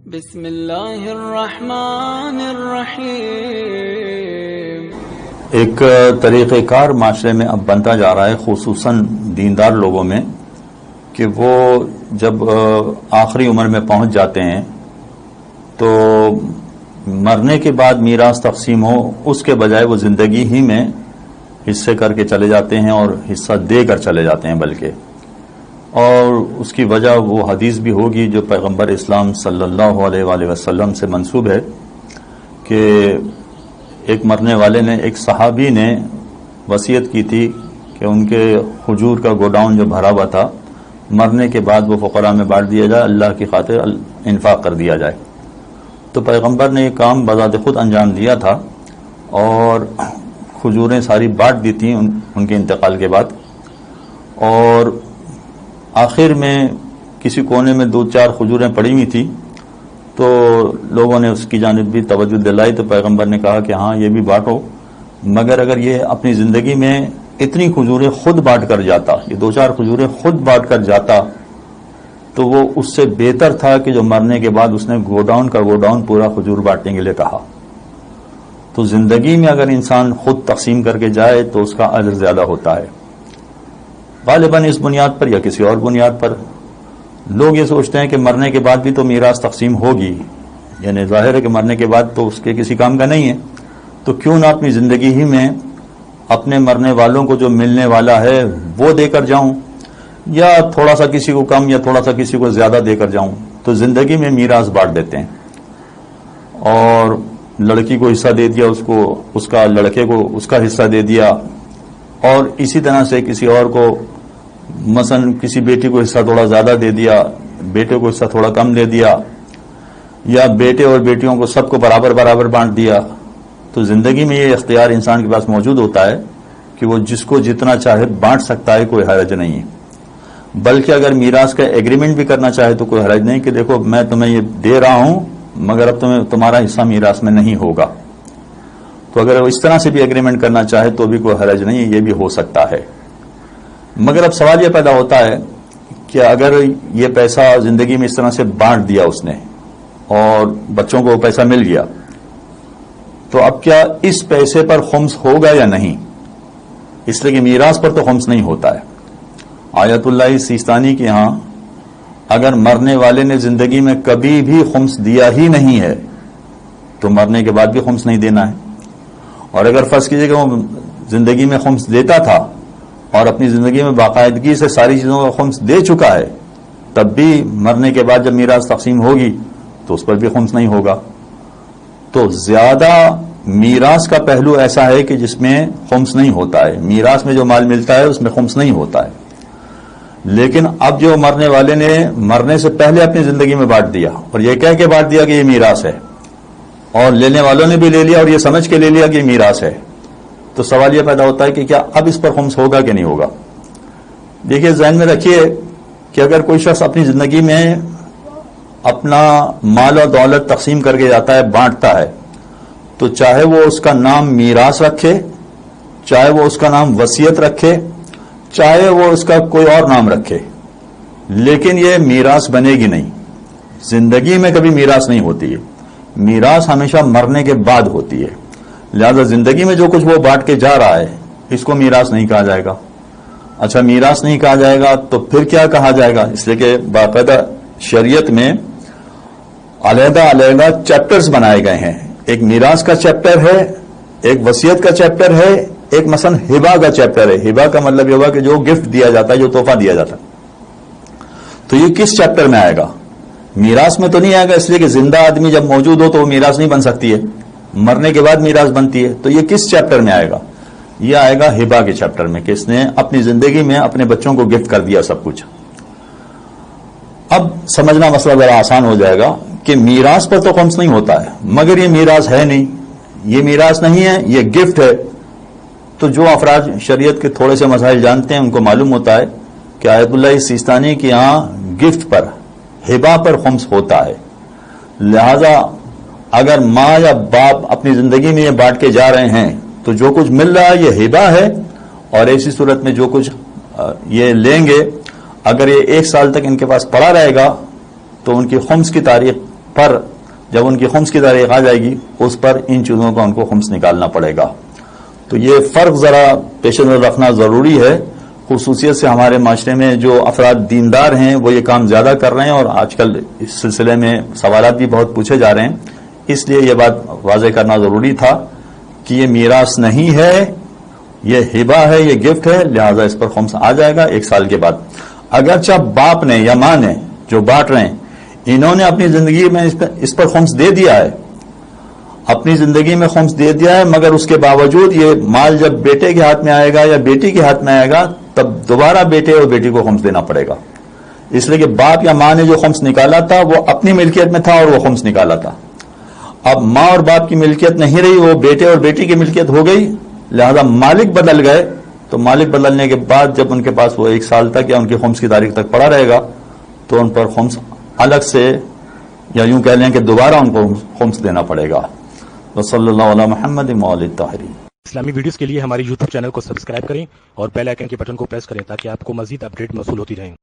بسم اللہ الرحمن الرحیم۔ ایک طریقہ کار معاشرے میں اب بنتا جا رہا ہے، خصوصاً دیندار لوگوں میں، کہ وہ جب آخری عمر میں پہنچ جاتے ہیں تو مرنے کے بعد میراث تقسیم ہو، اس کے بجائے وہ زندگی ہی میں حصے کر کے چلے جاتے ہیں اور حصہ دے کر چلے جاتے ہیں بلکہ، اور اس کی وجہ وہ حدیث بھی ہوگی جو پیغمبر اسلام صلی اللہ علیہ وآلہ وسلم سے منسوب ہے کہ ایک مرنے والے نے، ایک صحابی نے وصیت کی تھی کہ ان کے کھجور کا گوڈاؤن جو بھرا ہوا تھا، مرنے کے بعد وہ فقراء میں بانٹ دیا جائے، اللہ کی خاطر انفاق کر دیا جائے۔ تو پیغمبر نے یہ کام بذات خود انجام دیا تھا اور کھجوریں ساری بانٹ دی تھیں ان کے انتقال کے بعد، اور آخر میں کسی کونے میں 2-4 کھجوریں پڑی ہوئی تھی تو لوگوں نے اس کی جانب بھی توجہ دلائی، تو پیغمبر نے کہا کہ ہاں یہ بھی بانٹو، مگر اگر یہ اپنی زندگی میں اتنی کھجوریں خود بانٹ کر جاتا، یہ 2-4 کھجوریں خود بانٹ کر جاتا، تو وہ اس سے بہتر تھا کہ جو مرنے کے بعد اس نے گوڈاؤن پورا کھجور بانٹنے کے لیے کہا۔ تو زندگی میں اگر انسان خود تقسیم کر کے جائے تو اس کا اجر زیادہ ہوتا ہے۔ غالباً اس بنیاد پر یا کسی اور بنیاد پر لوگ یہ سوچتے ہیں کہ مرنے کے بعد بھی تو میراث تقسیم ہوگی، یعنی ظاہر ہے کہ مرنے کے بعد تو اس کے کسی کام کا نہیں ہے، تو کیوں نہ اپنی زندگی ہی میں اپنے مرنے والوں کو جو ملنے والا ہے وہ دے کر جاؤں، یا تھوڑا سا کسی کو کم یا تھوڑا سا کسی کو زیادہ دے کر جاؤں۔ تو زندگی میں میراث بانٹ دیتے ہیں، اور لڑکی کو حصہ دے دیا، اس کا لڑکے کو اس کا حصہ دے دیا، اور اسی طرح سے کسی اور کو، مثلا کسی بیٹی کو حصہ تھوڑا زیادہ دے دیا، بیٹے کو حصہ تھوڑا کم دے دیا، یا بیٹے اور بیٹیوں کو سب کو برابر بانٹ دیا۔ تو زندگی میں یہ اختیار انسان کے پاس موجود ہوتا ہے کہ وہ جس کو جتنا چاہے بانٹ سکتا ہے، کوئی حرج نہیں ہے۔ بلکہ اگر میراث کا ایگریمنٹ بھی کرنا چاہے تو کوئی حرج نہیں کہ دیکھو میں تمہیں یہ دے رہا ہوں مگر اب تمہارا حصہ میراث میں نہیں ہوگا۔ تو اگر وہ اس طرح سے بھی ایگریمنٹ کرنا چاہے تو بھی کوئی حرج نہیں ہے، یہ بھی ہو سکتا ہے۔ مگر اب سوال یہ پیدا ہوتا ہے کہ اگر یہ پیسہ زندگی میں اس طرح سے بانٹ دیا اس نے اور بچوں کو وہ پیسہ مل گیا، تو اب کیا اس پیسے پر خمس ہوگا یا نہیں؟ اس لیے کہ میراث پر تو خمس نہیں ہوتا ہے۔ آیت اللہ سیستانی کے ہاں اگر مرنے والے نے زندگی میں کبھی بھی خمس دیا ہی نہیں ہے تو مرنے کے بعد بھی خمس نہیں دینا ہے، اور اگر فرض کیجئے کہ وہ زندگی میں خمس دیتا تھا اور اپنی زندگی میں باقاعدگی سے ساری چیزوں کا خمس دے چکا ہے، تب بھی مرنے کے بعد جب میراث تقسیم ہوگی تو اس پر بھی خمس نہیں ہوگا۔ تو زیادہ میراث کا پہلو ایسا ہے کہ جس میں خمس نہیں ہوتا ہے، میراث میں جو مال ملتا ہے اس میں خمس نہیں ہوتا ہے۔ لیکن اب جو مرنے والے نے مرنے سے پہلے اپنی زندگی میں بانٹ دیا اور یہ کہہ کے بانٹ دیا کہ یہ میراث ہے، اور لینے والوں نے بھی لے لیا اور یہ سمجھ کے لے لیا کہ یہ میراث ہے، تو سوال یہ پیدا ہوتا ہے کہ کیا اب اس پر خمس ہوگا کہ نہیں ہوگا؟ دیکھیے ذہن میں رکھیے کہ اگر کوئی شخص اپنی زندگی میں اپنا مال اور دولت تقسیم کر کے جاتا ہے، بانٹتا ہے، تو چاہے وہ اس کا نام میراث رکھے، چاہے وہ اس کا نام وصیت رکھے، چاہے وہ اس کا کوئی اور نام رکھے، لیکن یہ میراث بنے گی نہیں۔ زندگی میں کبھی میراث نہیں ہوتی ہے، میراث ہمیشہ مرنے کے بعد ہوتی ہے۔ لہذا زندگی میں جو کچھ وہ بانٹ کے جا رہا ہے اس کو میراث نہیں کہا جائے گا۔ اچھا میراث نہیں کہا جائے گا تو پھر کیا کہا جائے گا؟ اس لیے کہ باقاعدہ شریعت میں علیحدہ چیپٹرز بنائے گئے ہیں۔ ایک میراث کا چیپٹر ہے، ایک وصیت کا چیپٹر ہے، ایک مثلا ہبہ کا چیپٹر ہے۔ ہبہ کا مطلب یہ ہوا کہ جو گفٹ دیا جاتا ہے، جو تحفہ دیا جاتا ہے۔ تو یہ کس چیپٹر میں آئے گا؟ میراث میں تو نہیں آئے گا، اس لیے کہ زندہ آدمی جب موجود ہو تو وہ میراث نہیں بن سکتی ہے، مرنے کے بعد میراث بنتی ہے۔ تو یہ کس چیپٹر میں آئے گا؟ یہ آئے گا ہبہ کے چیپٹر میں، کہ اس نے اپنی زندگی میں اپنے بچوں کو گفٹ کر دیا سب کچھ۔ اب سمجھنا مسئلہ ذرا آسان ہو جائے گا کہ میراث پر تو خمس نہیں ہوتا ہے، مگر یہ میراث ہے نہیں، یہ میراث نہیں ہے، یہ گفٹ ہے۔ تو جو افراد شریعت کے تھوڑے سے مسائل جانتے ہیں ان کو معلوم ہوتا ہے کہ آیت اللہ سیستانی کے یہاں گفٹ پر، ہبہ پر خمس ہوتا ہے۔ لہذا اگر ماں یا باپ اپنی زندگی میں یہ بانٹ کے جا رہے ہیں تو جو کچھ مل رہا ہے یہ ہبہ ہے، اور ایسی صورت میں جو کچھ یہ لیں گے اگر یہ 1 سال تک ان کے پاس پڑا رہے گا تو ان کی خمس کی تاریخ پر جب ان کی خمس کی تاریخ آ جائے گی اس پر ان چیزوں کا ان کو خمس نکالنا پڑے گا. تو یہ فرق ذرا پیش نظر رکھنا ضروری ہے. خصوصیت سے ہمارے معاشرے میں جو افراد دیندار ہیں وہ یہ کام زیادہ کر رہے ہیں اور آج کل اس سلسلے میں سوالات بھی بہت پوچھے جا رہے ہیں. اس لیے یہ بات واضح کرنا ضروری تھا کہ یہ میراث نہیں ہے، یہ ہبہ ہے، یہ گفٹ ہے، لہذا اس پر خمس آ جائے گا 1 سال کے بعد. اگرچہ باپ نے یا ماں نے جو بانٹ رہے ہیں انہوں نے اپنی زندگی میں اس پر خمس دے دیا ہے، اپنی زندگی میں خمس دے دیا ہے، مگر اس کے باوجود یہ مال جب بیٹے کے ہاتھ میں آئے گا یا بیٹی کے ہاتھ میں آئے گا تب دوبارہ بیٹے اور بیٹی کو خمس دینا پڑے گا. اس لیے کہ باپ یا ماں نے جو خمس نکالا تھا وہ اپنی ملکیت میں تھا اور وہ خمس نکالا تھا. اب ماں اور باپ کی ملکیت نہیں رہی، وہ بیٹے اور بیٹی کی ملکیت ہو گئی، لہذا مالک بدل گئے. تو مالک بدلنے کے بعد جب ان کے پاس وہ 1 سال تک یا ان کی خمس کی تاریخ تک پڑا رہے گا تو ان پر خمس الگ سے یا یوں کہہ لیں کہ دوبارہ ان کو خمس دینا پڑے گا. صلی اللہ علیہ محمد وآلہ الطاہرین. اسلامی ویڈیوز کے لیے ہماری YouTube چینل کو سبسکرائب کریں اور بیل آئیکن کے بٹن کو پریس کریں تاکہ آپ کو مزید اپڈیٹ موصول ہوتی رہیں.